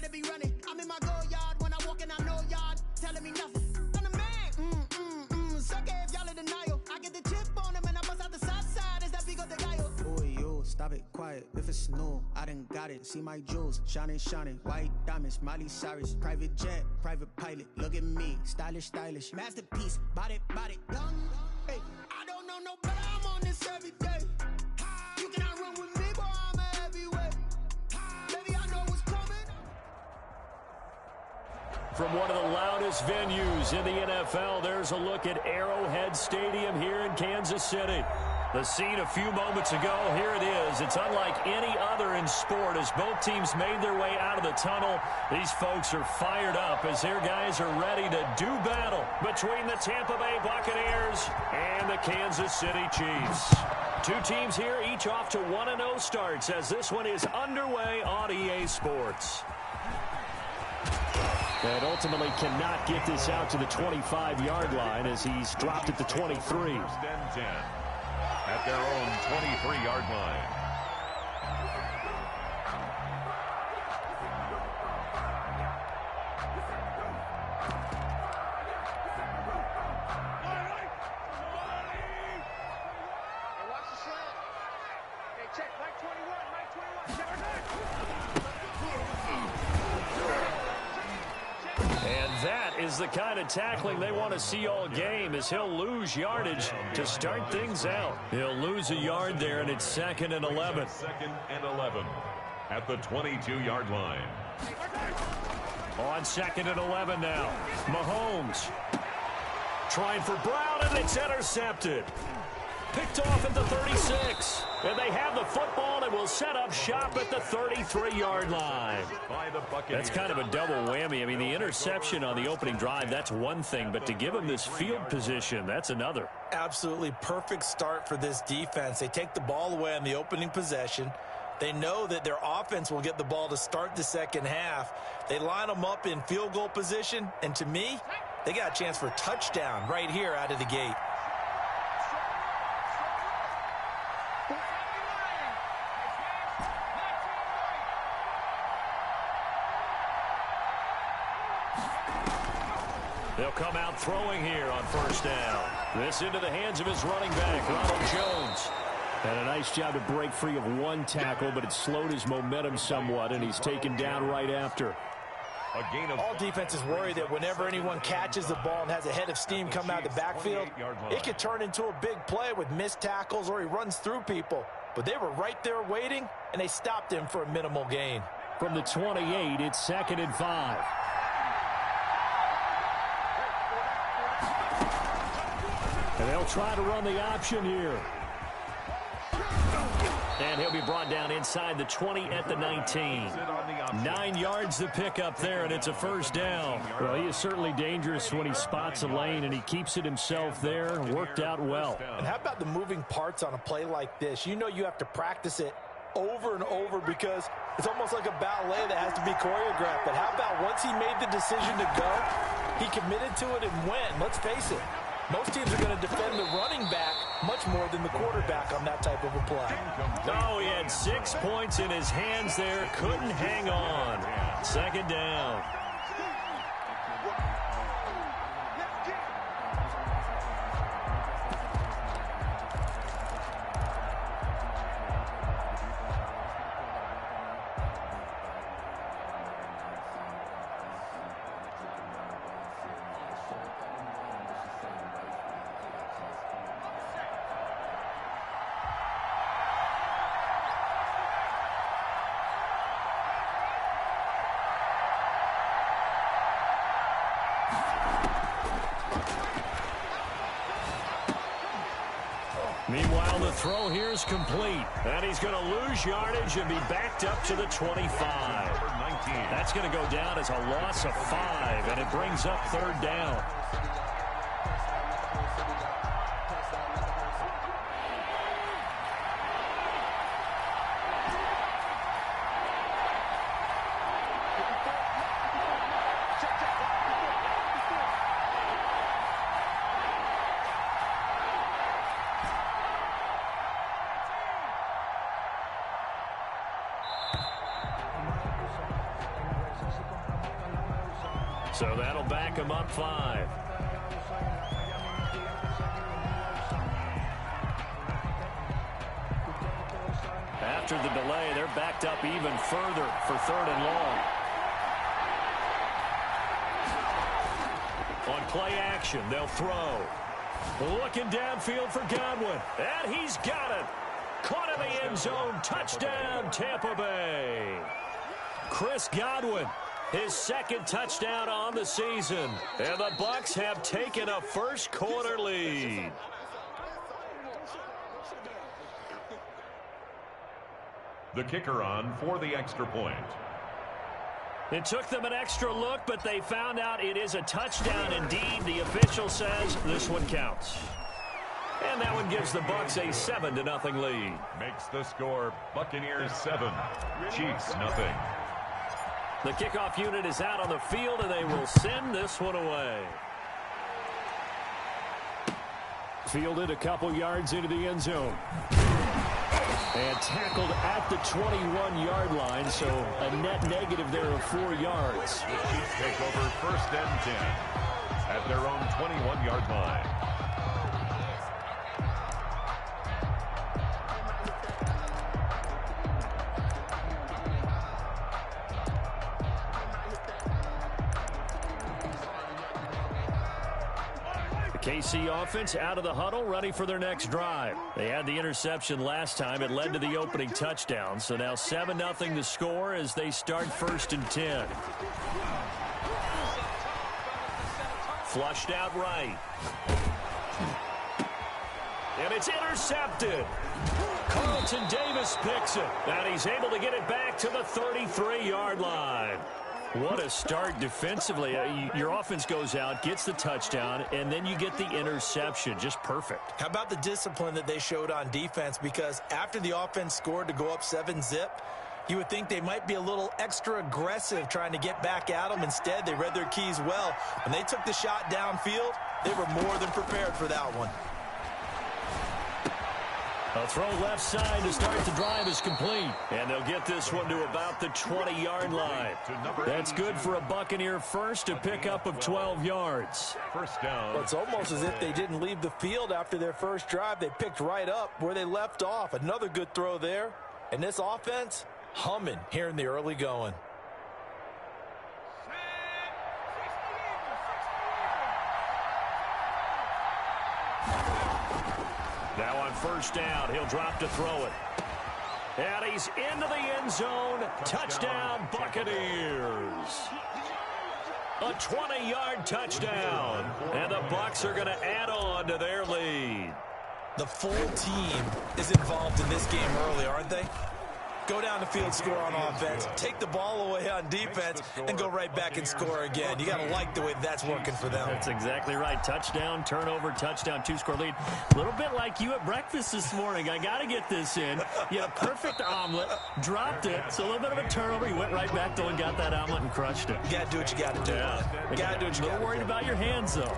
better be running. I'm in my go yard when I walk in, I know y'all telling me nothing. I'm the man. Suck it if y'all in denial. I get the chip on him and I bust out the south side. Is that Pico de Gallo? Oh, yo, stop it, quiet. If it's snow, I done got it. See my jewels, shining, shining. White diamonds, Miley Cyrus. Private jet, private pilot. Look at me, stylish, stylish. Masterpiece, body, body, young. Hey, I don't know no better. I'm on this every day. You cannot run with me, boy. I'm a heavyweight. Baby, I know what's coming. From one of the loudest venues in the NFL, there's a look at Arrowhead Stadium here in Kansas City. The scene a few moments ago, here it is. It's unlike any other in sport as both teams made their way out of the tunnel. These folks are fired up as their guys are ready to do battle between the Tampa Bay Buccaneers and the Kansas City Chiefs. Two teams here, each off to 1-0 starts as this one is underway on EA Sports. And ultimately cannot get this out to the 25-yard line as he's dropped at the 23. At their own 23-yard line. Is the kind of tackling they want to see all game as he'll lose yardage to start things out. He'll lose a yard there, and it's 2nd and 11. 2nd and 11 at the 22-yard line. On 2nd and 11 now. Mahomes trying for Brown, and it's intercepted. Picked off at the 36. And they have the football and will set up shop at the 33-yard line. That's kind of a double whammy. I mean, the interception on the opening drive, that's one thing. But to give them this field position, that's another. Absolutely perfect start for this defense. They take the ball away on the opening possession. They know that their offense will get the ball to start the second half. They line them up in field goal position. And to me, they got a chance for a touchdown right here out of the gate. They'll come out throwing here on first down. This into the hands of his running back, Ronald Jones. And a nice job to break free of one tackle, but it slowed his momentum somewhat, and he's taken down right after. All defenses worry that whenever anyone catches the ball and has a head of steam come out of the backfield, it could turn into a big play with missed tackles or he runs through people. But they were right there waiting, and they stopped him for a minimal gain. From the 28, it's 2nd and 5. And they'll try to run the option here. And he'll be brought down inside the 20 at the 19. 9 yards to pick up there, and it's a first down. Well, he is certainly dangerous when he spots a lane, and he keeps it himself there. Worked out well. And how about the moving parts on a play like this? You know you have to practice it over and over because it's almost like a ballet that has to be choreographed. But how about once he made the decision to go, he committed to it and went. Let's face it. Most teams are going to defend the running back much more than the quarterback on that type of a play. No, he had 6 points in his hands there. Couldn't hang on. 2nd down. Meanwhile, the throw here is complete. And he's going to lose yardage and be backed up to the 25. That's going to go down as a loss of 5, and it brings up 3rd down. So that'll back him up 5. After the delay, they're backed up even further for 3rd and long. On play action, they'll throw. Looking downfield for Godwin. And he's got it. Caught in the end zone. Touchdown, Tampa Bay. Chris Godwin, his 2nd touchdown on the season. And the Bucs have taken a first-quarter lead. The kicker on for the extra point. It took them an extra look, but they found out it is a touchdown indeed. The official says this one counts. And that one gives the Bucs a 7-0 lead. Makes the score Buccaneers 7, Chiefs 0. The kickoff unit is out on the field, and they will send this one away. Fielded a couple yards into the end zone. And tackled at the 21-yard line, so a net negative there of 4 yards. The Chiefs take over 1st and 10 at their own 21-yard line. KC offense out of the huddle, ready for their next drive. They had the interception last time. It led to the opening touchdown. So now 7-0 the score as they start 1st and 10. Flushed out right. And it's intercepted. Carlton Davis picks it. And he's able to get it back to the 33-yard line. What a start defensively. Your offense goes out, gets the touchdown, and then you get the interception. Just perfect. How about the discipline that they showed on defense? Because after the offense scored to go up 7-zip, you would think they might be a little extra aggressive trying to get back at them. Instead, they read their keys well. When they took the shot downfield, they were more than prepared for that one. A throw left side to start the drive is complete. And they'll get this one to about the 20-yard line. That's good for a Buccaneer first, a pickup of 12 yards. First down. Well, it's almost as if they didn't leave the field after their first drive. They picked right up where they left off. Another good throw there. And this offense, humming here in the early going. Now on 1st down, he'll drop to throw it. And he's into the end zone. Touchdown, Buccaneers. A 20-yard touchdown. And the Bucs are going to add on to their lead. The full team is involved in this game early, aren't they? Go down the field, score on offense, take the ball away on defense, and go right back and score again. You got to like the way that's working for them. That's exactly right. Touchdown, turnover, touchdown, 2-score lead. A little bit like you at breakfast this morning. I got to get this in. You had a perfect omelet, dropped it, so a little bit of a turnover. You went right back though and got that omelet and crushed it. You got to do what you got to do. Yeah. You got to do what you got to do. A little worried about your hands, though.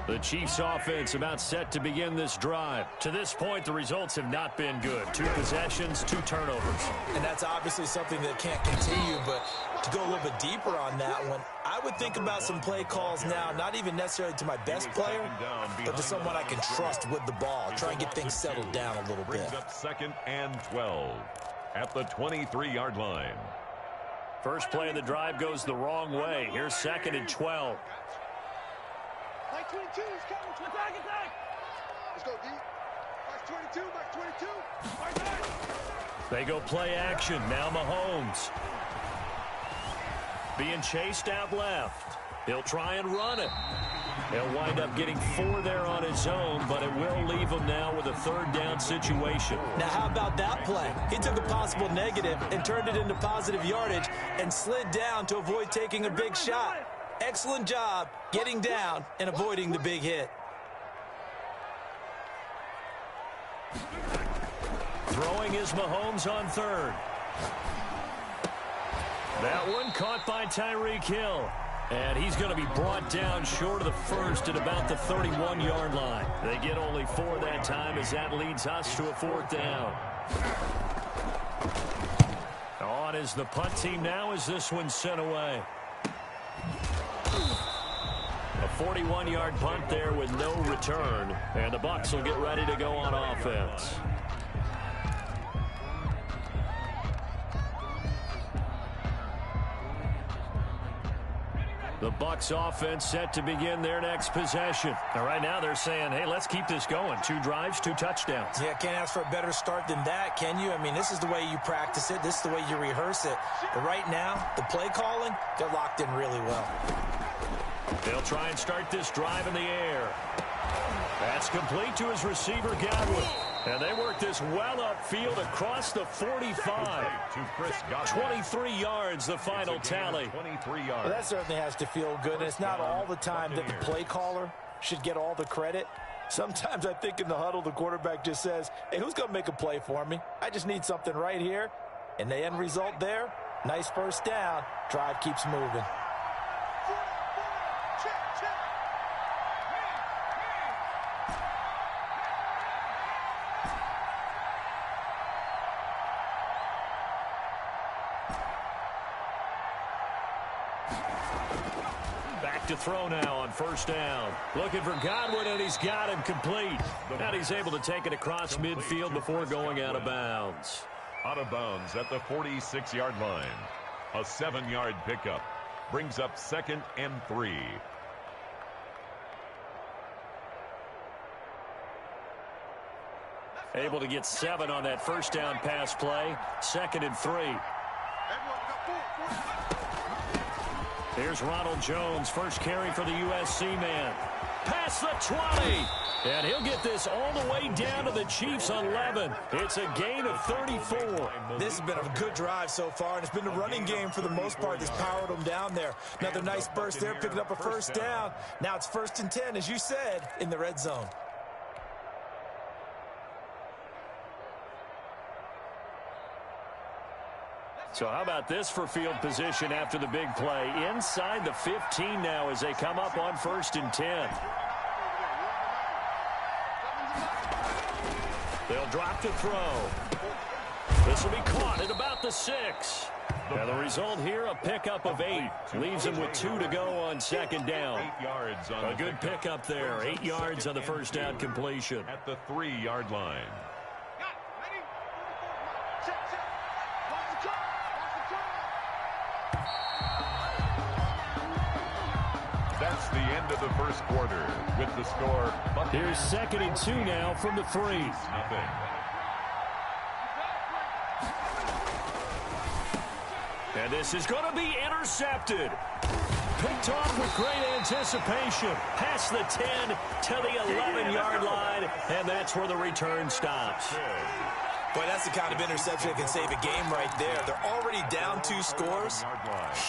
The Chiefs offense about set to begin this drive. To this point, the results have not been good. 2 possessions, 2 turnovers. And that's obviously something that can't continue, but to go a little bit deeper on that one, I would think about some play calls now, not even necessarily to my best player, but to someone I can trust with the ball. Try and get things settled down a little bit. Brings up 2nd and 12 at the 23-yard line. First play of the drive goes the wrong way. Here's 2nd and 12. Back 22, he's coming. Attack. Let's go, D. Back 22, back 22. They go play action. Now Mahomes. Being chased out left. He'll try and run it. He'll wind up getting 4 there on his own, but it will leave him now with a 3rd down situation. Now, how about that play? He took a possible negative and turned it into positive yardage and slid down to avoid taking a big shot. Excellent job getting down and avoiding the big hit. Throwing is Mahomes on 3rd. That one caught by Tyreek Hill. And he's going to be brought down short of the first at about the 31-yard line. They get only 4 that time as that leads us to a 4th down. On is the punt team now as this one's sent away. A 41-yard punt there with no return. And the Bucs will get ready to go on offense. The Bucs offense set to begin their next possession. And right now they're saying, hey, let's keep this going. 2 drives, 2 touchdowns. Yeah, can't ask for a better start than that, can you? I mean, this is the way you practice it. This is the way you rehearse it. But right now, the play calling, they're locked in really well. They'll try and start this drive in the air. That's complete to his receiver, Godwin. And they work this well upfield across the 45. 23 yards, the final tally. 23 yards. Well, that certainly has to feel good. And it's not all the time that the play caller should get all the credit. Sometimes I think in the huddle, the quarterback just says, hey, who's going to make a play for me? I just need something right here. And the end result there, nice first down. Drive keeps moving. To throw now on first down. Looking for Godwin, and he's got him complete. And he's able to take it across midfield before going out of bounds. Out of bounds at the 46-yard line. A 7-yard pickup. Brings up 2nd and 3. Able to get 7 on that first down pass play. 2nd and 3. Here's Ronald Jones, first carry for the USC man. Past the 20. And he'll get this all the way down to the Chiefs' 11. It's a gain of 34. This has been a good drive so far, and it's been the running game for the most part that's powered them down there. Another nice burst there, picking up a first down. Now it's 1st and 10, as you said, in the red zone. So how about this for field position after the big play? Inside the 15 now as they come up on 1st and 10. They'll drop to throw. This will be caught at about the 6. Now the result here, a pickup of 8. Leaves them with 2 to go on 2nd down. 8 yards on a good pickup there. 8 yards on the first down completion. At the 3-yard line. That's the end of the first quarter with the score. Here's 2nd and 2 now from the 3. Nothing. And this is going to be intercepted. Picked off with great anticipation. Past the 10 to the 11-yard line. And that's where the return stops. Boy, that's the kind of interception that can save a game right there. They're already down 2 scores.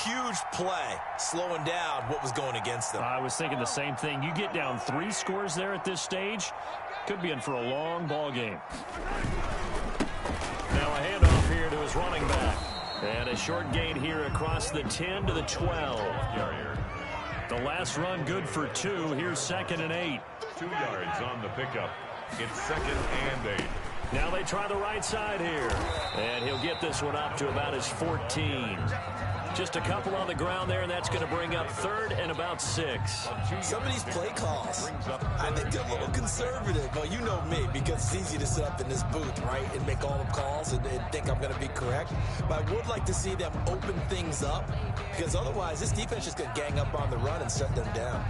Huge play, slowing down what was going against them. I was thinking the same thing. You get down 3 scores there at this stage, could be in for a long ball game. Now a handoff here to his running back. And a short gain here across the 10 to the 12. The last run good for 2. Here's 2nd and 8. 2 yards on the pickup. It's 2nd and 8. Now they try the right side here. And he'll get this one up to about his 14. Just a couple on the ground there, and that's going to bring up 3rd and about 6. Some of these play calls, I think they're a little conservative. Well, you know me, because it's easy to sit up in this booth, right, and make all the calls and think I'm going to be correct. But I would like to see them open things up, because otherwise this defense is going to gang up on the run and shut them down.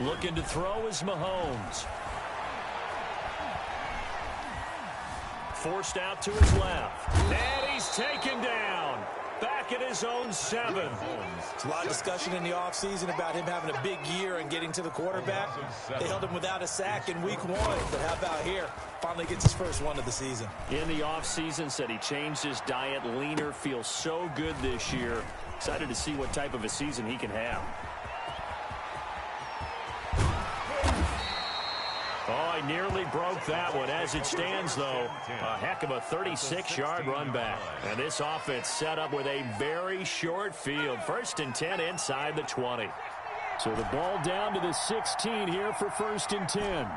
Looking to throw is Mahomes. Forced out to his left. And he's taken down. Back at his own 7. There's a lot of discussion in the offseason about him having a big year and getting to the quarterback. They held him without a sack in week 1. But how about here? Finally gets his first one of the season. In the offseason, said he changed his diet, leaner, feels so good this year. Excited to see what type of a season he can have. Oh, he nearly broke that one. As it stands, though, a heck of a 36-yard run back. And this offense set up with a very short field. 1st and 10 inside the 20. So the ball down to the 16 here for 1st and 10.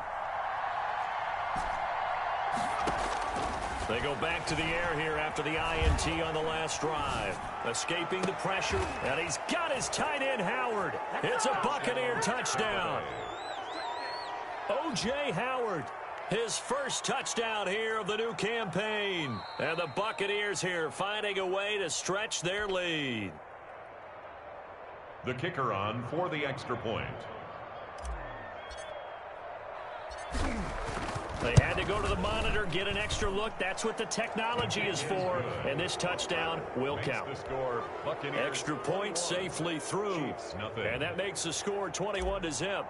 They go back to the air here after the INT on the last drive. Escaping the pressure, and he's got his tight end, Howard. It's a Buccaneer touchdown. O.J. Howard, his first touchdown here of the new campaign. And the Buccaneers here finding a way to stretch their lead. The kicker on for the extra point. They had to go to the monitor, get an extra look. That's what the technology is for. And this touchdown will count. Extra point safely through. And that makes the score 21-0.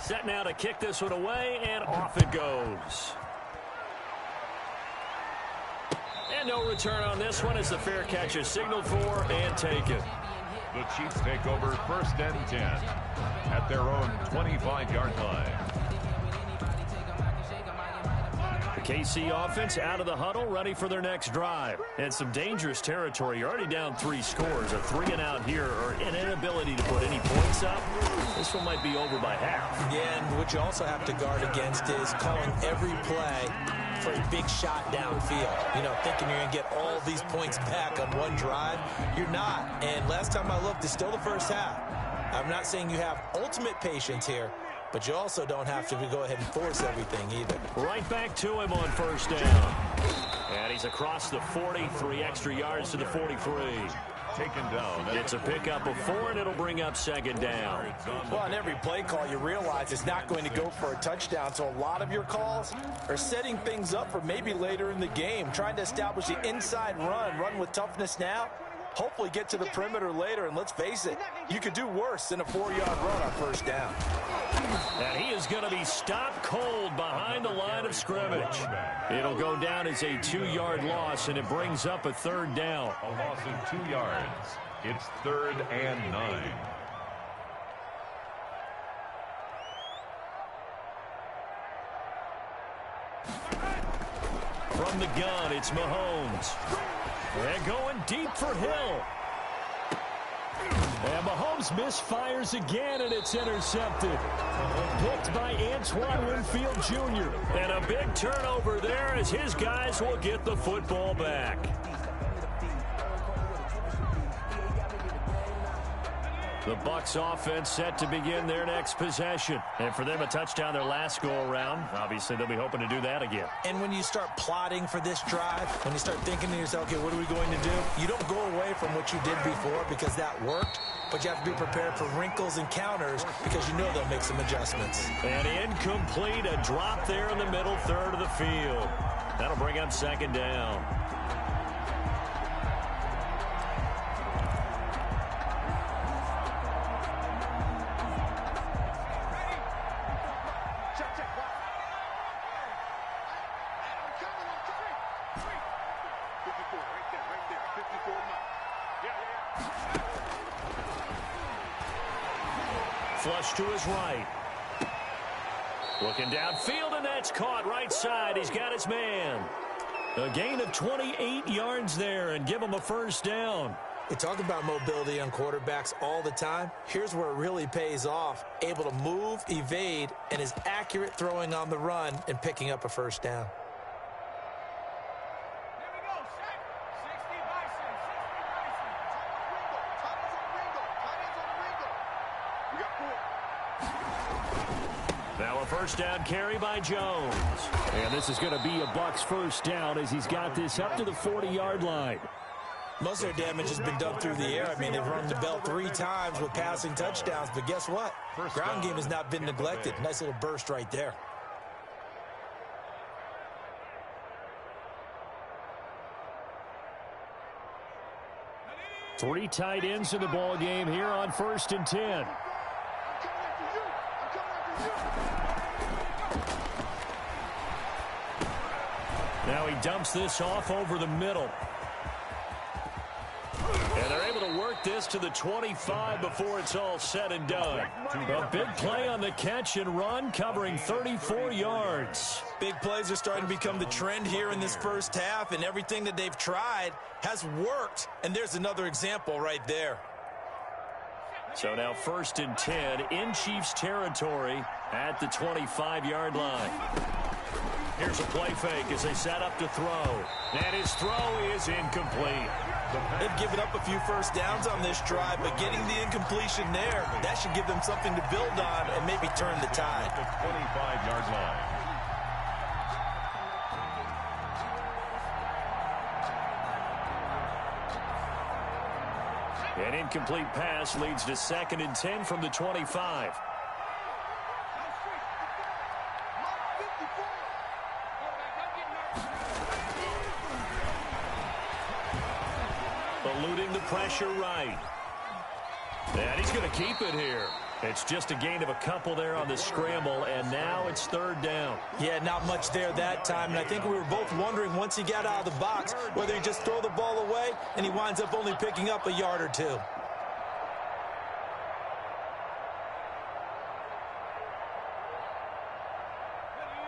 Set now to kick this one away, and off it goes. And no return on this one as the fair catch is signaled for and taken. The Chiefs take over 1st and 10 at their own 25-yard line. The KC offense out of the huddle, ready for their next drive. And some dangerous territory. You're already down 3 scores. A 3-and-out here, or an inability to put any points up. This one might be over by half. Yeah, and what you also have to guard against is calling every play for a big shot downfield. You know, thinking you're going to get all these points back on one drive. You're not. And last time I looked, it's still the first half. I'm not saying you have ultimate patience here, but you also don't have to go ahead and force everything either. Right back to him on 1st down. And he's across the 40, 3 extra yards to the 43. Taken down. It's a pickup of 4, and it'll bring up 2nd down. Well, on every play call, you realize it's not going to go for a touchdown, so a lot of your calls are setting things up for maybe later in the game, trying to establish the inside run with toughness now, hopefully get to the perimeter later, and let's face it, you could do worse than a 4-yard run on 1st down. And he is going to be stopped cold behind the line of scrimmage. It'll go down as a 2-yard loss, and it brings up a 3rd down. A loss of 2 yards. It's 3rd and 9. From the gun, it's Mahomes. And going deep for Hill. And Mahomes misfires again, and it's intercepted. Picked by Antoine Winfield Jr. And a big turnover there as his guys will get the football back. The Bucs offense set to begin their next possession. And for them, a touchdown their last go-around. Obviously, they'll be hoping to do that again. And when you start plotting for this drive, when you start thinking to yourself, okay, what are we going to do? You don't go away from what you did before because that worked, but you have to be prepared for wrinkles and counters because you know they'll make some adjustments. And incomplete, a drop there in the middle third of the field. That'll bring up 2nd down. Flush to his right. Looking downfield, and that's caught right side. He's got his man. A gain of 28 yards there, and give him a 1st down. We talk about mobility on quarterbacks all the time. Here's where it really pays off. Able to move, evade, and is accurate throwing on the run and picking up a 1st down. Now a 1st down carry by Jones. And this is going to be a Bucs 1st down as he's got this up to the 40-yard line. Most of their damage has been done through the air. I mean, they've rung the bell 3 times with passing touchdowns, but guess what? Ground game has not been neglected. Nice little burst right there. Three tight ends in the ball game here on 1st and 10. Now he dumps this off over the middle. this to the 25 before it's all said and done. A big play on the catch and run, covering 34 yards. Big plays are starting to become the trend here in this first half, and everything that they've tried has worked. And there's another example right there. So now 1st and 10 in Chiefs territory at the 25-yard line. Here's a play fake as they set up to throw. And his throw is incomplete. They've given up a few first downs on this drive, but getting the incompletion there, that should give them something to build on and maybe turn the tide. The 25-yard line. An incomplete pass leads to 2nd and 10 from the 25. Eluding the pressure right. And he's going to keep it here. It's just a gain of a couple there on the scramble, and now it's 3rd down. Yeah, not much there that time, and I think we were both wondering once he got out of the box whether he just throw the ball away and he winds up only picking up a yard or two.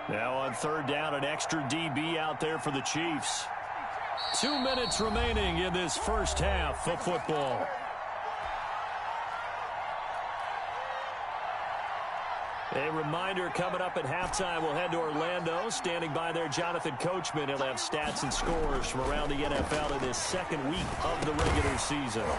Now on 3rd down, an extra DB out there for the Chiefs. 2 minutes remaining in this first half of football. A reminder, coming up at halftime, we'll head to Orlando. Standing by there, Jonathan Coachman. He'll have stats and scores from around the NFL in his 2nd week of the regular season.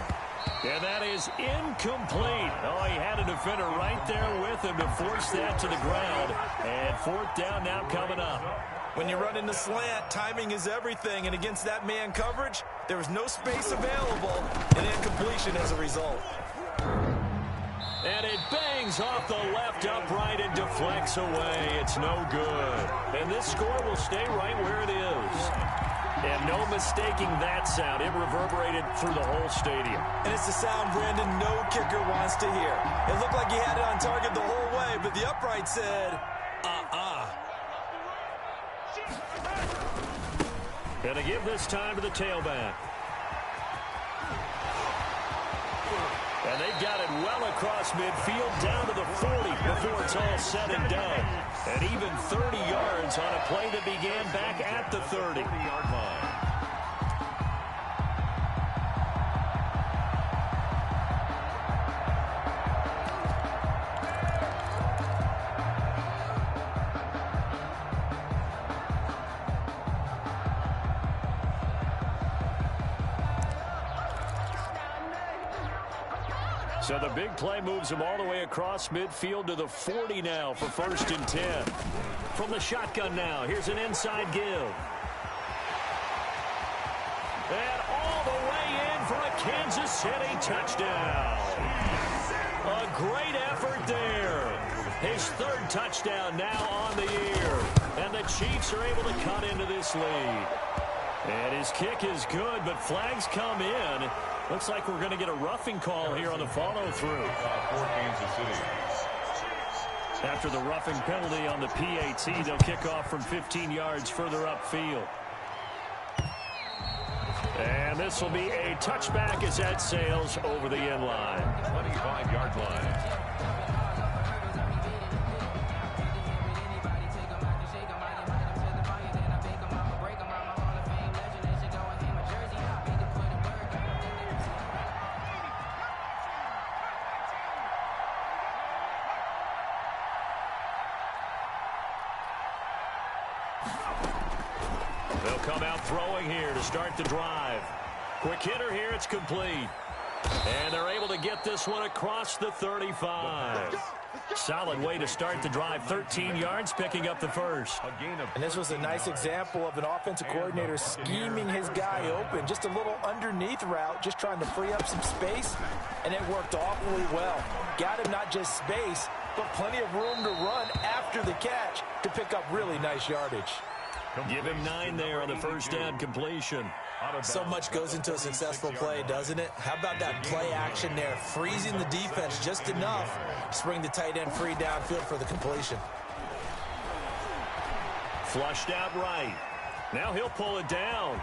And that is incomplete. Oh, he had a defender right there with him to force that to the ground. And 4th down now coming up. When you run in the slant, timing is everything. And against that man coverage, there was no space available, and incompletion as a result. And it bangs off the left upright and deflects away. It's no good. And this score will stay right where it is. And no mistaking that sound. It reverberated through the whole stadium. And it's the sound, Brandon, no kicker wants to hear. It looked like he had it on target the whole way, but the upright said, Gonna give this time to the tailback. And they've got it well across midfield down to the 40 before it's all said and done. And even 30 yards on a play that began back at the 30-yard line. So the big play moves him all the way across midfield to the 40 now for 1st and 10. From the shotgun now, here's an inside give. And all the way in for a Kansas City touchdown. A great effort there. His 3rd touchdown now on the year. And the Chiefs are able to cut into this lead. And his kick is good, but flags come in. Looks like we're going to get a roughing call here on the follow-through. For Kansas City. After the roughing penalty on the PAT, they'll kick off from 15 yards further upfield. And this will be a touchback as that sails over the end line. 25-yard line. They'll come out throwing here to start the drive. Quick hitter here, it's complete. And they're able to get this one across the 35. Solid way to start the drive. 13 yards, picking up the 1st. And this was a nice example of an offensive coordinator scheming his guy open. Just a little underneath route, just trying to free up some space. And it worked awfully well. Got him not just space, but plenty of room to run after the catch to pick up really nice yardage. Give him 9 there on the 1st down completion. So much goes into a successful play, doesn't it? How about that play action there? Freezing the defense just enough to bring the tight end free downfield for the completion. Flushed out right. Now he'll pull it down.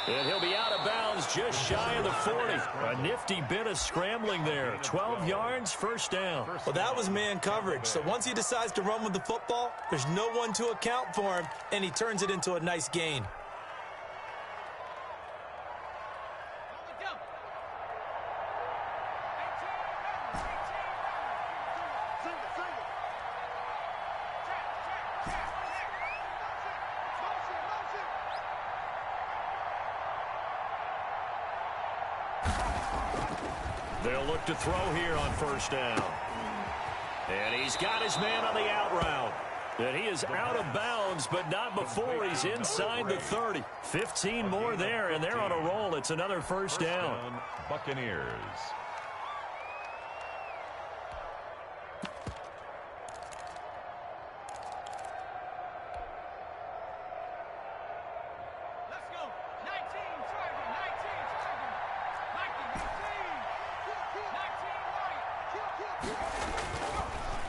And he'll be out of bounds just shy of the 40. A nifty bit of scrambling there. 12 yards, first down. Well, that was man coverage. So once he decides to run with the football, there's no one to account for him, and he turns it into a nice gain. They'll look to throw here on first down. And he's got his man on the out route. And he is out of bounds, but not before he's inside the 30. 15 more there, and they're on a roll. It's another first down. Buccaneers.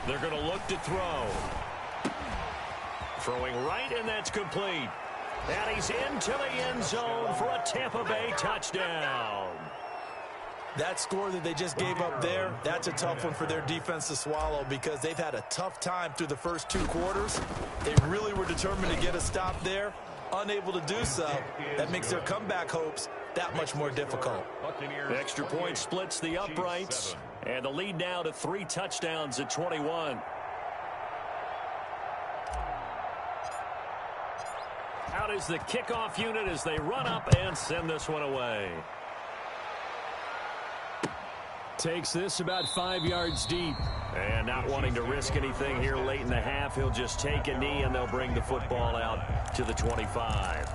They're going to look to throw. Throwing right, and that's complete. And he's into the end zone for a Tampa Bay touchdown. That score that they just gave up there, that's a tough one for their defense to swallow because they've had a tough time through the first 2 quarters. They really were determined to get a stop there. Unable to do so, that makes their comeback hopes that much more difficult. Extra point splits the uprights. And the lead now to 3 touchdowns at 21. Out is the kickoff unit as they run up and send this one away. Takes this about 5 yards deep. And not wanting to risk anything here late in the half, he'll just take a knee and they'll bring the football out to the 25.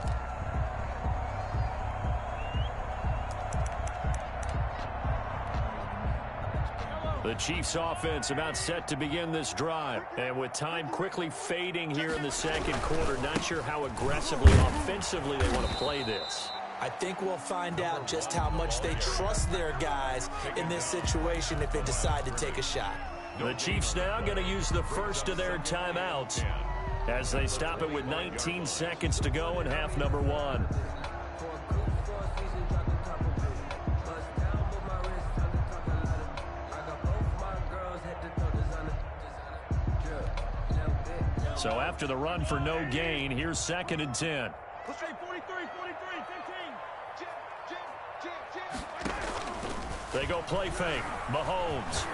The Chiefs offense about set to begin this drive. And with time quickly fading here in the second quarter, not sure how aggressively, offensively they want to play this. I think we'll find out just how much they trust their guys in this situation if they decide to take a shot. The Chiefs now going to use the first of their timeouts as they stop it with 19 seconds to go in half number 1. So after the run for no gain, here's 2nd and 10. They go play fake. Mahomes.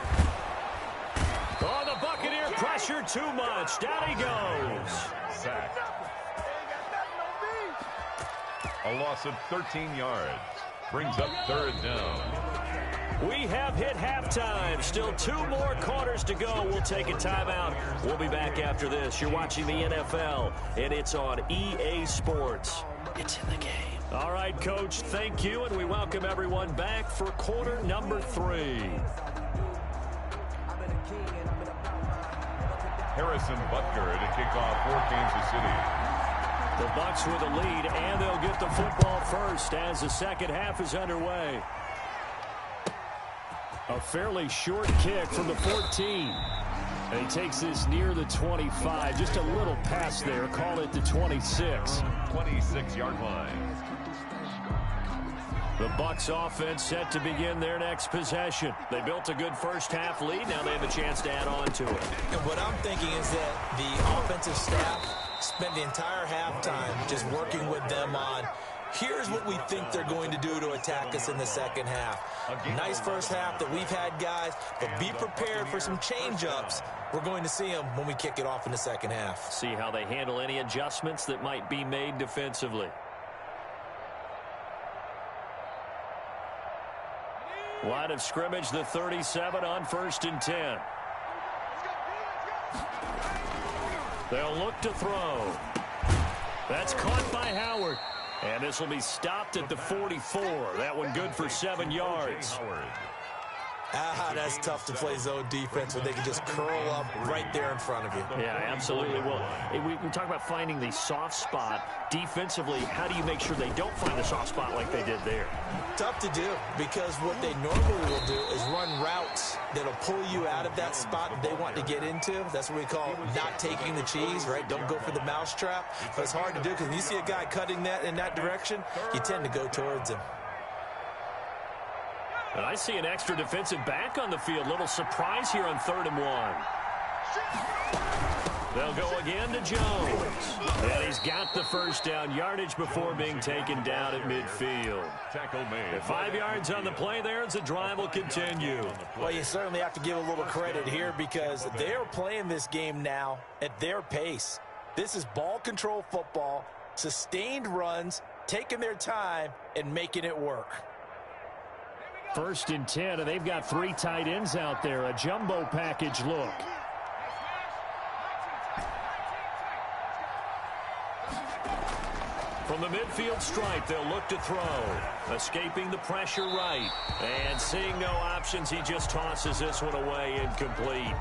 Oh, the Buccaneer pressure too much. Down he goes. Sacked. A loss of 13 yards. Brings up 3rd down. We have hit halftime. Still 2 more quarters to go. We'll take a timeout. We'll be back after this. You're watching the NFL, and it's on EA Sports. It's in the game. All right, Coach, thank you, and we welcome everyone back for quarter number 3. Harrison Butker to kick off for Kansas City. The Bucs with the lead, and they'll get the football first as the second half is underway. A fairly short kick from the 14. And he takes this near the 25. Just a little pass there. Call it the 26. 26-yard line. The Bucs offense set to begin their next possession. They built a good first half lead. Now they have a chance to add on to it. And what I'm thinking is that the offensive staff spent the entire halftime just working with them on here's what we think they're going to do to attack us in the second half. Nice first half that we've had, guys, but be prepared for some change-ups. We're going to see them when we kick it off in the second half. See how they handle any adjustments that might be made defensively. Line of scrimmage, the 37 on 1st and 10. They'll look to throw. That's caught by Howard. And this will be stopped at the 44. That one good for 7 yards. That's tough to play zone defense when they can just curl up right there in front of you. Yeah, absolutely. Well, we talk about finding the soft spot. Defensively, how do you make sure they don't find the soft spot like they did there? Tough to do, because what they normally will do is run routes that'll pull you out of that spot that they want to get into. That's what we call not taking the cheese, right? Don't go for the mousetrap. But it's hard to do, because when you see a guy cutting that in that direction, you tend to go towards him. And I see an extra defensive back on the field. Little surprise here on 3rd and 1. They'll go again to Jones. And he's got the first down yardage before being taken down at midfield. Tackle made. 5 yards on the play there as the drive will continue. Well, you certainly have to give a little credit here, because they're playing this game now at their pace. This is ball control football, sustained runs, taking their time, and making it work. 1st and 10, and they've got 3 tight ends out there. A jumbo package look. From the midfield stripe, they'll look to throw. Escaping the pressure right. And seeing no options, he just tosses this one away incomplete.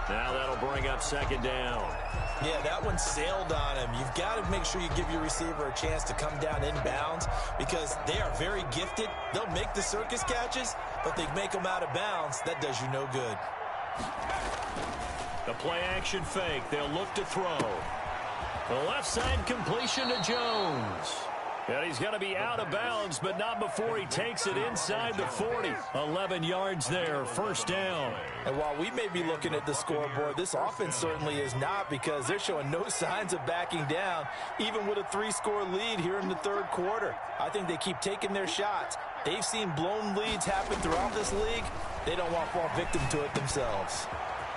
Now that'll bring up 2nd down. Yeah, that one sailed on him. You've got to make sure you give your receiver a chance to come down inbounds, because they are very gifted. They'll make the circus catches, but they make them out of bounds. That does you no good. The play action fake. They'll look to throw. The left side completion to Jones. And he's going to be out of bounds, but not before he takes it inside the 40. 11 yards there, 1st down. And while we may be looking at the scoreboard, this offense certainly is not, because they're showing no signs of backing down, even with a 3-score lead here in the 3rd quarter. I think they keep taking their shots. They've seen blown leads happen throughout this league. They don't want to fall victim to it themselves.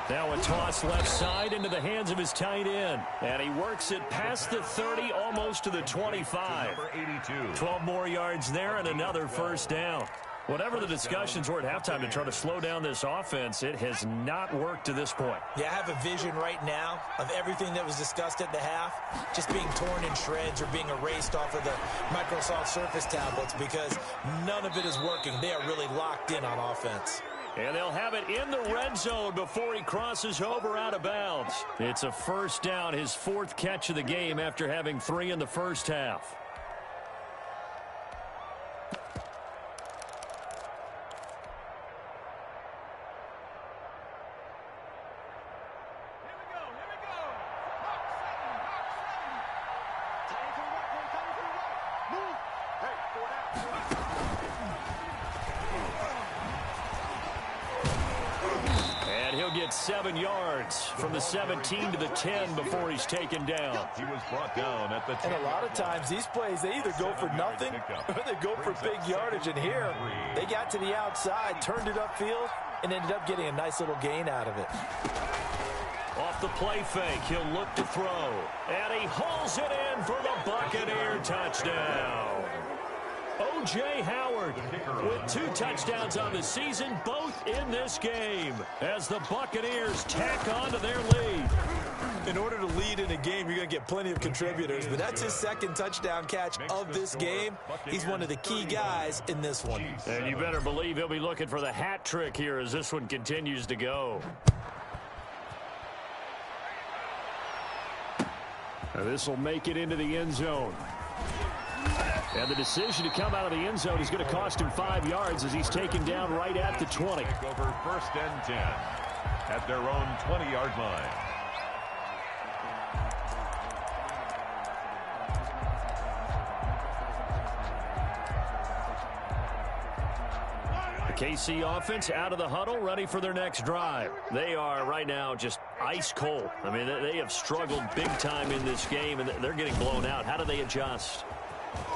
Now a toss left side into the hands of his tight end. And he works it past the 30, almost to the 25. 12 more yards there and another 1st down. Whatever the discussions were at halftime to try to slow down this offense, it has not worked to this point. Yeah, I have a vision right now of everything that was discussed at the half just being torn in shreds or being erased off of the Microsoft Surface tablets, because none of it is working. They are really locked in on offense. And they'll have it in the red zone before he crosses over out of bounds. It's a 1st down, his 4th catch of the game after having 3 in the 1st half. Get 7 yards from the 17 to the 10 before he's taken down. He was brought down at the 10. And a lot of times these plays, they either go for nothing or they go for big yardage. And here, they got to the outside, turned it upfield, and ended up getting a nice little gain out of it. Off the play fake, he'll look to throw. And he hauls it in for the Buccaneer touchdown. O.J. Howard with 2 touchdowns on the season, both in this game, as the Buccaneers tack on to their lead. In order to lead in a game, you're going to get plenty of contributors, but that's his 2nd touchdown catch of this game. He's one of the key guys in this one. And you better believe he'll be looking for the hat trick here as this one continues to go. Now this will make it into the end zone. And the decision to come out of the end zone is going to cost him 5 yards as he's taken down right at the 20. Over 1st and 10 at their own 20-yard line. The KC offense out of the huddle, ready for their next drive. They are right now just ice cold. I mean, they have struggled big time in this game, and they're getting blown out. How do they adjust?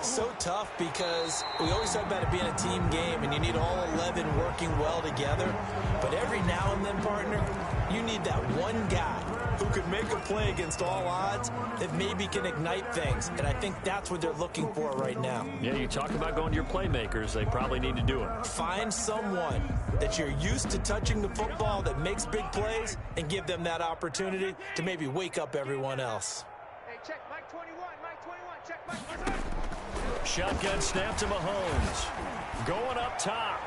So tough, because we always talk about it being a team game and you need all 11 working well together. But every now and then, partner, you need that one guy who can make a play against all odds that maybe can ignite things. And I think that's what they're looking for right now. Yeah, you talk about going to your playmakers. They probably need to do it. Find someone that you're used to touching the football that makes big plays and give them that opportunity to maybe wake up everyone else. Hey, check Mike 21, Mike 21, check Mike 21. Shotgun snap to Mahomes. Going up top.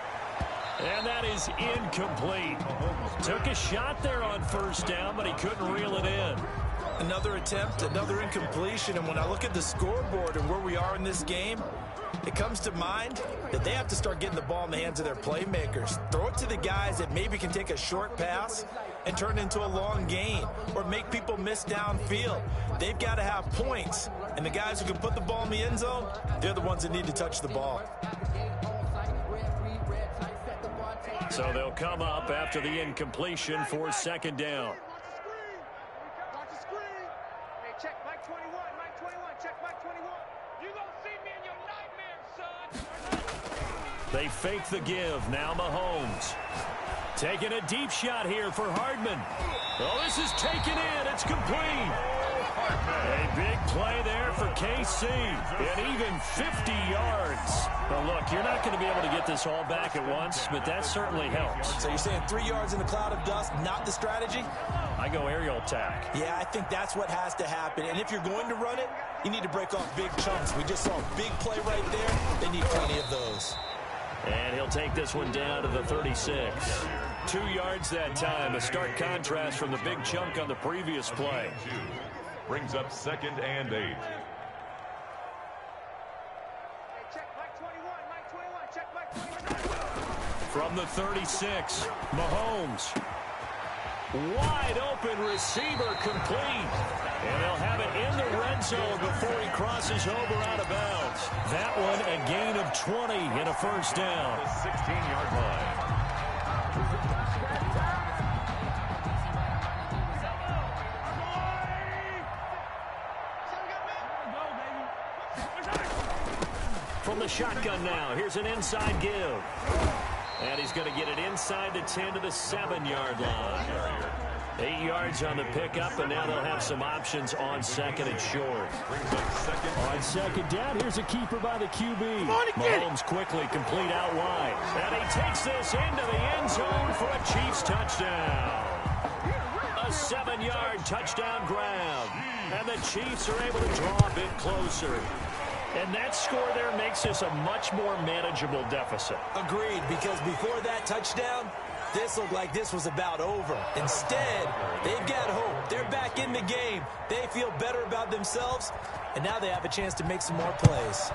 And that is incomplete. Took a shot there on first down, but he couldn't reel it in. Another attempt, another incompletion, and when I look at the scoreboard and where we are in this game, it comes to mind that they have to start getting the ball in the hands of their playmakers. Throw it to the guys that maybe can take a short pass and turn it into a long gain or make people miss downfield. They've got to have points, and the guys who can put the ball in the end zone, they're the ones that need to touch the ball. So they'll come up after the incompletion for second down. Watch the screen. Hey, check Mike 21. Mike 21. Check Mike 21. You gonna see me in your nightmares, son. They fake the give. Now Mahomes. Taking a deep shot here for Hardman. Oh, this is taken in. It's complete. A big play there for KC. And even 50 yards. Well, look, you're not going to be able to get this all back at once, but that certainly helps. So you're saying 3 yards in the cloud of dust, not the strategy? I go aerial attack. Yeah, I think that's what has to happen. And if you're going to run it, you need to break off big chunks. We just saw a big play right there. They need plenty of those. And he'll take this one down to the 36. 2 yards that time. A stark contrast from the big chunk on the previous play. Brings up 2nd and 8. From the 36, Mahomes. Wide open receiver complete. And they'll have it in the red zone before he crosses over out of bounds. That one a gain of 20 and a first down. The 16-yard line. From the shotgun now, here's an inside give. And he's going to get it inside the 10 to the 7-yard line. 8 yards on the pickup, and now they'll have some options on second and short. On second down, here's a keeper by the QB. Mahomes quickly complete out wide. And he takes this into the end zone for a Chiefs touchdown. A 7-yard touchdown grab. And the Chiefs are able to draw a bit closer. And that score there makes this a much more manageable deficit. Agreed, because before that touchdown, this looked like this was about over. Instead, they've got hope. They're back in the game. They feel better about themselves, and now they have a chance to make some more plays.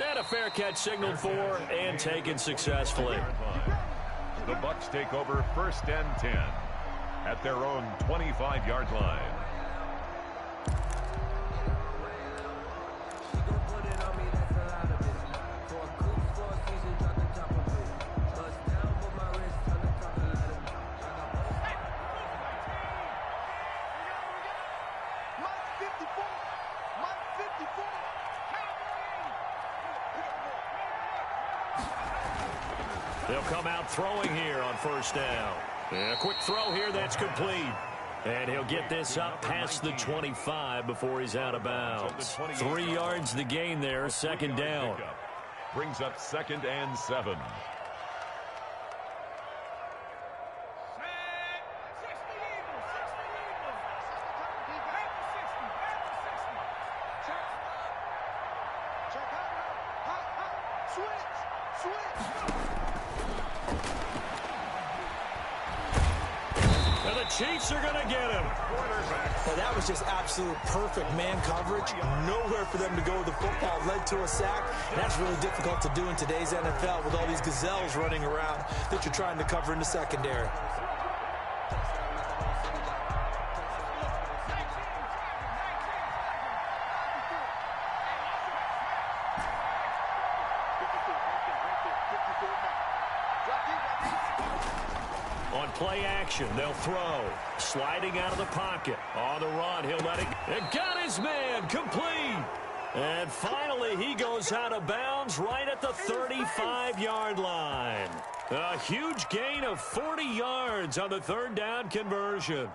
And a fair catch signaled for and taken successfully. The Bucs take over 1st and 10 at their own 25-yard line. They'll come out throwing here on first down. And a quick throw here that's complete. And he'll get this up past the 25 before he's out of bounds. 3 yards the gain there, second down. Brings up 2nd and 7. Chiefs are going to get him. Well, that was just absolute perfect man coverage. Nowhere for them to go with the football. Led to a sack. And that's really difficult to do in today's NFL with all these gazelles running around that you're trying to cover in the secondary. On play action, they'll throw. Sliding out of the pocket. On the run, he'll let it. And got his man complete. And finally, he goes out of bounds right at the 35-yard line. A huge gain of 40 yards on the third down conversion.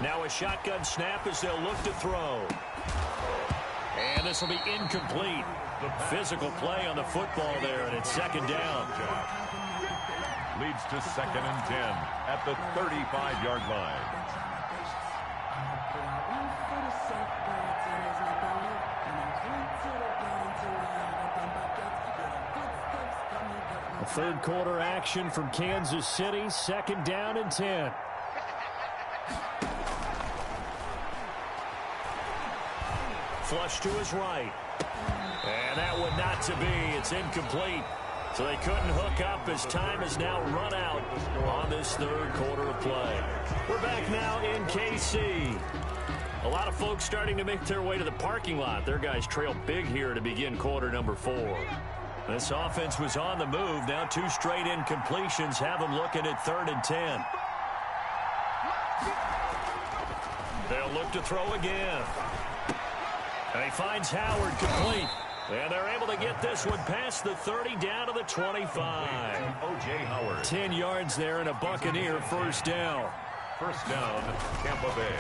Now a shotgun snap as they'll look to throw. And this will be incomplete. Physical play on the football there, and it's second down. Leads to 2nd and 10 at the 35-yard line. A third quarter action from Kansas City. 2nd down and 10. Flush to his right. And that one not to be. It's incomplete. So they couldn't hook up as time has now run out on this third quarter of play. We're back now in KC. A lot of folks starting to make their way to the parking lot. Their guys trail big here to begin quarter number 4. This offense was on the move. Now 2 straight incompletions have them looking at 3rd and 10. They'll look to throw again. And he finds Howard complete. And they're able to get this one past the 30 down to the 25. O.J. Howard. 10 yards there and a Buccaneer first down. First down, Tampa Bay.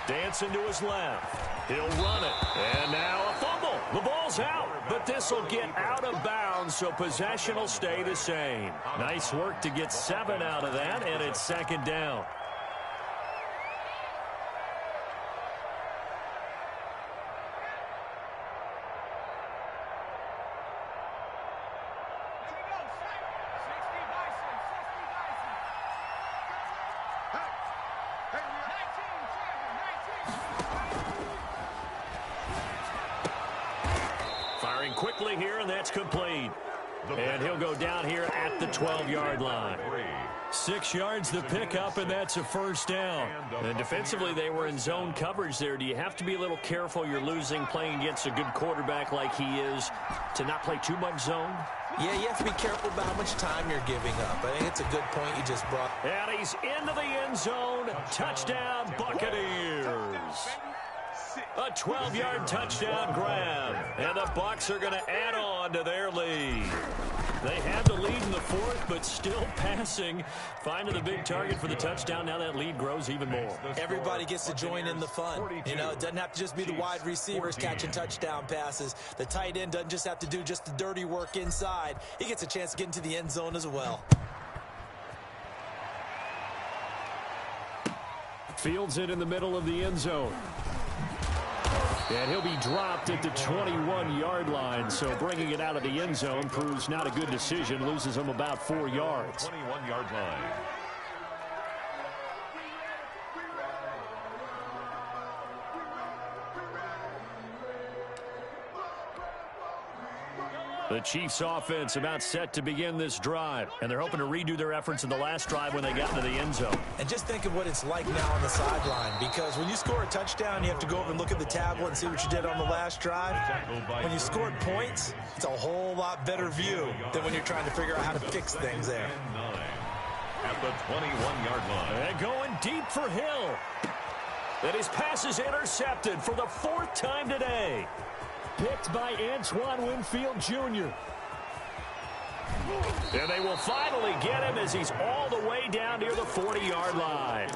Dancing to his left. He'll run it. And now a fumble. The ball's out. But this will get out of bounds, so possession will stay the same. Nice work to get 7 out of that, and it's second down. Quickly here, and that's complete. And he'll go down here at the 12-yard line. 6 yards the pickup, and that's a first down. And defensively, they were in zone coverage there. Do you have to be a little careful you're losing playing against a good quarterback like he is to not play too much zone? Yeah, you have to be careful about how much time you're giving up. I think it's a good point you just brought. And he's into the end zone. Touchdown, Buccaneers. A 12-yard touchdown grab. And the Bucs are going to add on to their lead. They had the lead in the 4th, but still passing. Finding the big target for the touchdown. Now that lead grows even more. Everybody gets to join in the fun. You know, it doesn't have to just be the wide receivers catching touchdown passes. The tight end doesn't just have to do just the dirty work inside. He gets a chance to get into the end zone as well. Fields it in the middle of the end zone. And he'll be dropped at the 21-yard line, so bringing it out of the end zone proves not a good decision, loses him about 4 yards. 21-yard line. The Chiefs offense about set to begin this drive, and they're hoping to redo their efforts in the last drive when they got into the end zone. And just think of what it's like now on the sideline, because when you score a touchdown, you have to go over and look at the tablet and see what you did on the last drive. When you scored points, it's a whole lot better view than when you're trying to figure out how to fix things there. At the 21-yard line. And going deep for Hill. And his pass is intercepted for the 4th time today. Picked by Antoine Winfield Jr. And they will finally get him as he's all the way down near the 40-yard line.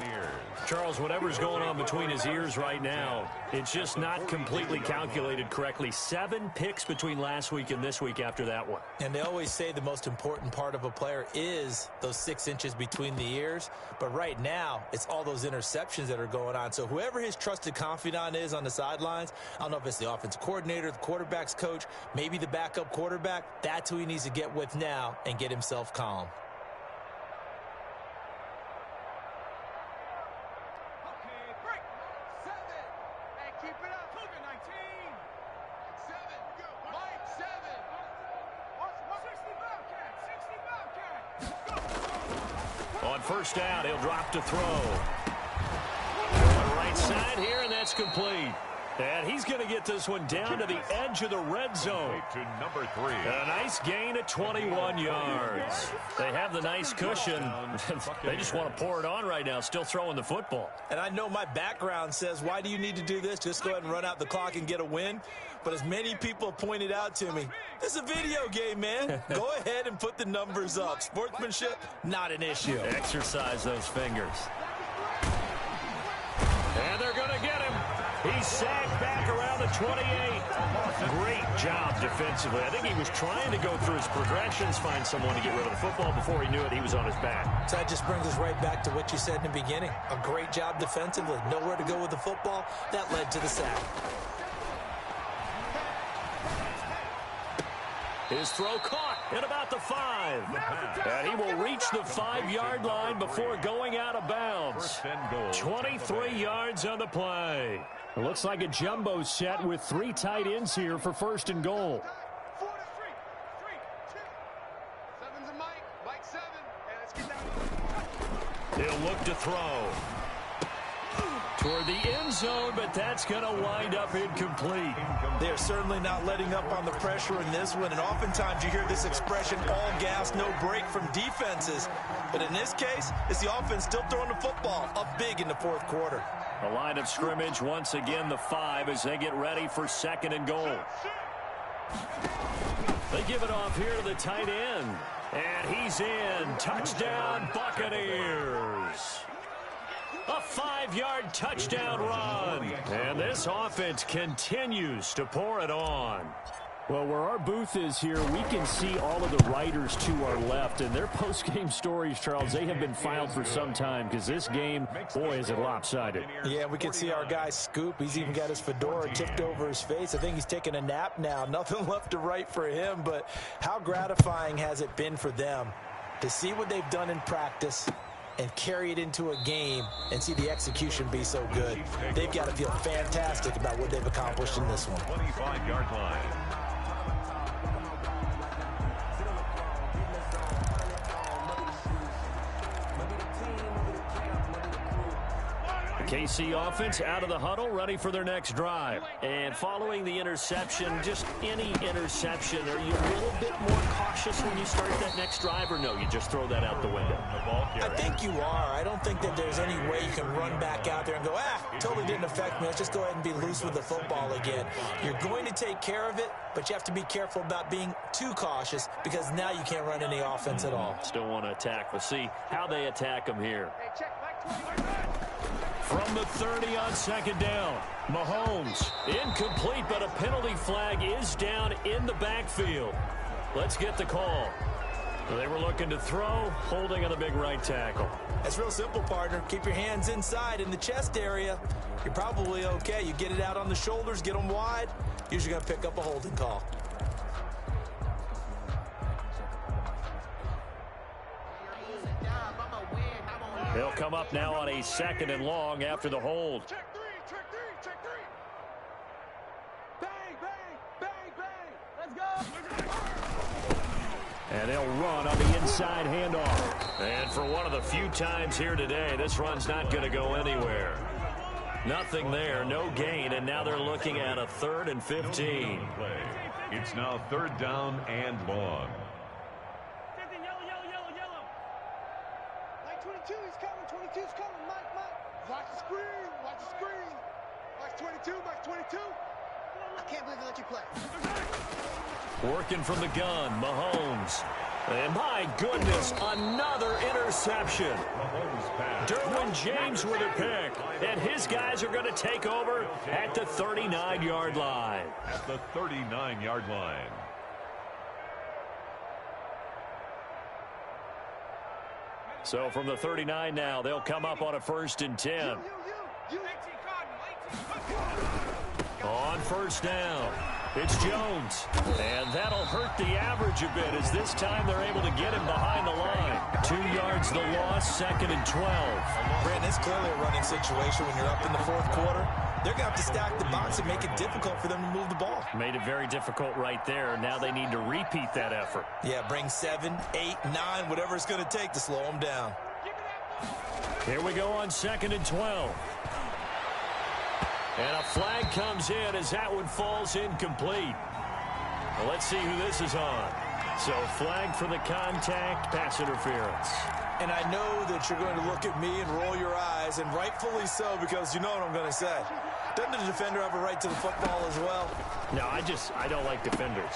Charles, whatever's going on between his ears right now, it's just not completely calculated correctly. 7 picks between last week and this week after that one. And they always say the most important part of a player is those 6 inches between the ears. But right now, it's all those interceptions that are going on. So whoever his trusted confidant is on the sidelines, I don't know if it's the offensive coordinator, the quarterback's coach, maybe the backup quarterback, that's who he needs to get with now and get himself calm. On first down, he'll drop to throw. On the right side here, and that's complete. And he's going to get this one down to the edge of the red zone. To number 3. A nice gain of 21 yards. They have the nice cushion. They just want to pour it on right now, still throwing the football. And I know my background says, why do you need to do this? Just go ahead and run out the clock and get a win. But as many people pointed out to me, this is a video game, man. Go ahead and put the numbers up. Sportsmanship, not an issue. Exercise those fingers. And they're going to get him. he's sacked back around the 28. Great job defensively. I think he was trying to go through his progressions, find someone to get rid of the football. Before he knew it, he was on his back. So that just brings us right back to what you said in the beginning. A great job defensively. Nowhere to go with the football. That led to the sack. His throw caught at about the 5. And he will reach the 5-yard line before going out of bounds. 23 yards on the play. It looks like a jumbo set with 3 tight ends here for 1st and goal. 4 to 3. 3, 2. 7's a Mike. Mike 7. And let's get down. He'll look to throw toward the end zone, but that's going to wind up incomplete. They're certainly not letting up on the pressure in this one, and oftentimes you hear this expression, all gas, no break from defenses. But in this case, it's the offense still throwing the football up big in the 4th quarter. The line of scrimmage, once again, the 5 as they get ready for 2nd and goal. They give it off here to the tight end, and he's in. Touchdown, Buccaneers. A 5-yard touchdown run. And this offense continues to pour it on. Well, where our booth is here, we can see all of the writers to our left. And their post-game stories, Charles, they have been filed for some time because this game, boy, is it lopsided. Yeah, we can see our guy Scoop. He's even got his fedora tipped over his face. I think he's taking a nap now. Nothing left to write for him. But how gratifying has it been for them to see what they've done in practice and carry it into a game and see the execution be so good. They've got to feel fantastic about what they've accomplished in this one. 25-yard line. KC offense out of the huddle, ready for their next drive. And following the interception, just any interception, are you a little bit more cautious when you start that next drive, or no, you just throw that out the window? I think you are. I don't think that there's any way you can run back out there and go, totally didn't affect me. Let's just go ahead and be loose with the football again. You're going to take care of it, but you have to be careful about being too cautious because now you can't run any offense at all. Still want to attack. We'll see how they attack them here. Hey, check back 20. From the 30 on 2nd down, Mahomes incomplete, but a penalty flag is down in the backfield. Let's get the call. They were looking to throw, holding on the big right tackle. That's real simple, partner. Keep your hands inside in the chest area. You're probably okay. You get it out on the shoulders, get them wide. Usually going to pick up a holding call. They'll come up now on a 2nd and long after the hold. Check 3, check 3, check 3. Bang, bang, bang, bang. Let's go. And they'll run on the inside handoff. And for one of the few times here today, this run's not going to go anywhere. Nothing there, no gain, and now they're looking at a 3rd and 15. It's now 3rd down and long. Yellow. Mike 22, he's coming. 22's coming. Mike. Watch the screen. Mike 22, Mike 22. I can't believe they let you play. Working from the gun, Mahomes. And my goodness, another interception. Derwin James with a pick. And his guys are going to take over at the 39-yard line. At the 39-yard line. So from the 39 now, they'll come up on a 1st and 10. On 1st down, it's Jones. And that'll hurt the average a bit as this time they're able to get him behind the line. 2 yards the loss, 2nd and 12. Brandon, it's clearly a running situation when you're up in the 4th quarter. They're going to have to stack the box and make it difficult for them to move the ball. Made it very difficult right there. Now they need to repeat that effort. Yeah, bring 7, 8, 9, whatever it's going to take to slow them down. Here we go on 2nd and 12. And a flag comes in as that one falls incomplete. Well, let's see who this is on. So flag for the contact, pass interference. And I know that you're going to look at me and roll your eyes, and rightfully so, because you know what I'm going to say. Doesn't the defender have a right to the football as well? No, I don't like defenders.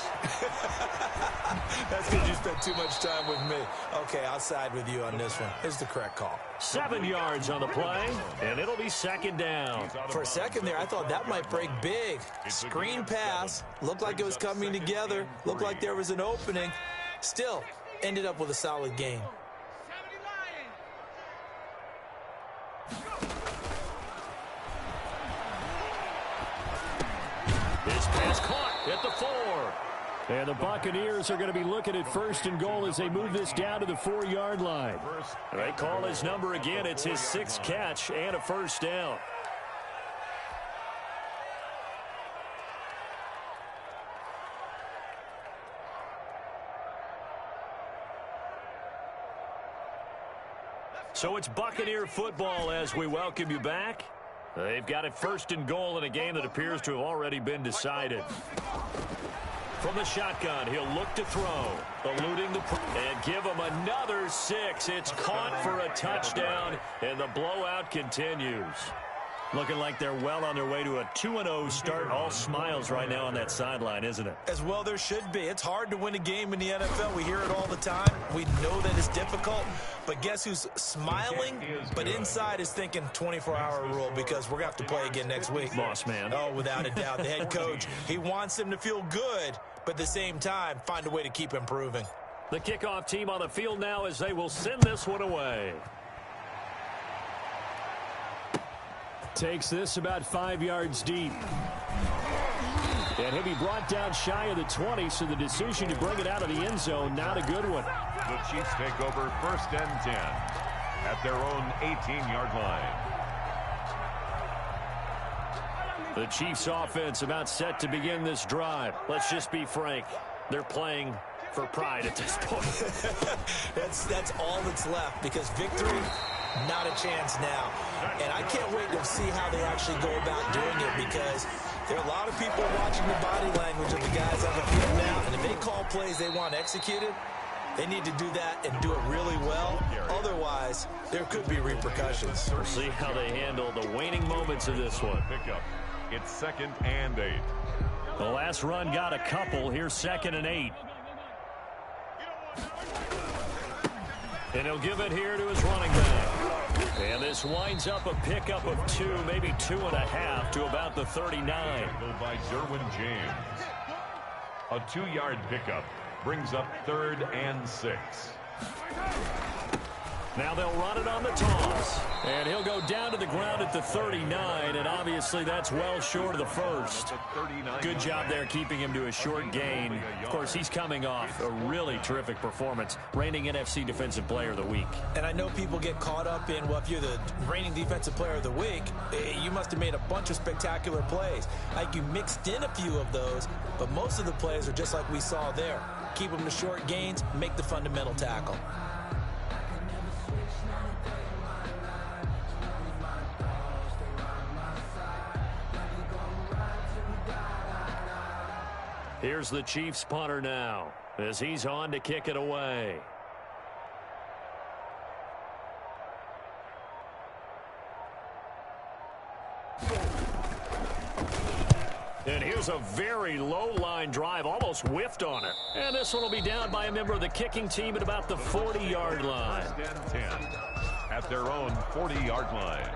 That's because you spent too much time with me. Okay, I'll side with you on this one. It's the correct call. 7 yards on the play, and it'll be second down. For a second there, I thought that might break big. Screen pass. Looked like it was coming together. Looked like there was an opening. Still, ended up with a solid gain. This pass caught at the 4. And the Buccaneers are going to be looking at first and goal as they move this down to the 4-yard line. They call his number again. It's his 6th catch and a first down. So it's Buccaneer football as we welcome you back. They've got it first and goal in a game that appears to have already been decided. From the shotgun, he'll look to throw, eluding the and give him another 6. It's caught for a touchdown, and the blowout continues. Looking like they're well on their way to a 2-0 start. All smiles right now on that sideline, isn't it? As well there should be. It's hard to win a game in the NFL. We hear it all the time. We know that it's difficult. But guess who's smiling, but inside is thinking 24-hour rule because we're going to have to play again next week. Boss man. Oh, without a doubt. The head coach, he wants him to feel good, but at the same time, find a way to keep improving. The kickoff team on the field now as they will send this one away. Takes this about 5 yards deep. And he'll be brought down shy of the 20, so the decision to bring it out of the end zone, not a good one. The Chiefs take over 1st and 10 at their own 18-yard line. The Chiefs offense about set to begin this drive. Let's just be frank. They're playing for pride at this point. That's all that's left because victory, not a chance now. And I can't wait to see how they actually go about doing it because there are a lot of people watching the body language of the guys on the field now. And if they call plays they want executed, they need to do that and do it really well. Otherwise, there could be repercussions. We'll see how they handle the waning moments of this one. Pickup. It's 2nd and 8. The last run got a couple. Here's 2nd and 8. And he'll give it here to his running back. And this winds up a pickup of 2, maybe 2.5 to about the 39. By Derwin James. A 2-yard pickup brings up 3rd and 6. Now they'll run it on the toss. And he'll go down to the ground at the 39, and obviously that's well short of the first. Good job there keeping him to a short gain. Of course, he's coming off a really terrific performance, reigning NFC Defensive Player of the Week. And I know people get caught up in, well, if you're the reigning Defensive Player of the Week, you must have made a bunch of spectacular plays. Like you mixed in a few of those, but most of the plays are just like we saw there. Keep them to short gains, make the fundamental tackle. Here's the Chiefs punter now as he's on to kick it away. And here's a very low-line drive, almost whiffed on it. And this one will be down by a member of the kicking team at about the 40-yard line. 10 at their own 40-yard line.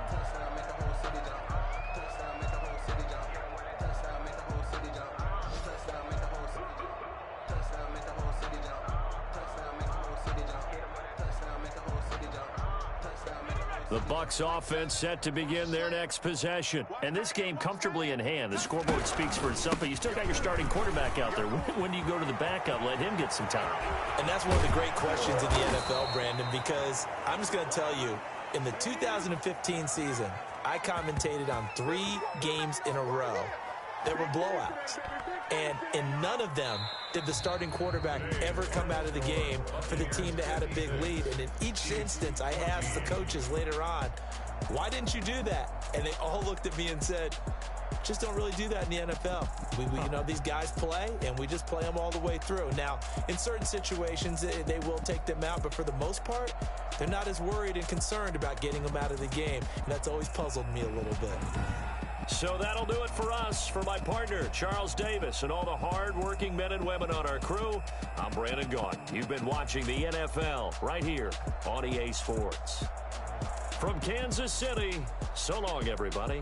The Bucs offense set to begin their next possession. And this game comfortably in hand. The scoreboard speaks for itself, but you still got your starting quarterback out there. When do you go to the backup? Let him get some time. And that's one of the great questions in the NFL, Brandon, because I'm just going to tell you, in the 2015 season, I commentated on 3 games in a row that were blowouts. And in none of them did the starting quarterback ever come out of the game for the team that had a big lead. And in each instance, I asked the coaches later on, why didn't you do that? And they all looked at me and said, just don't really do that in the NFL. You know, these guys play, and we just play them all the way through. Now, in certain situations, they will take them out, but for the most part, they're not as worried and concerned about getting them out of the game. And that's always puzzled me a little bit. So that'll do it for us. For my partner, Charles Davis, and all the hard-working men and women on our crew, I'm Brandon Gaudin. You've been watching the NFL right here on EA Sports. From Kansas City, so long, everybody.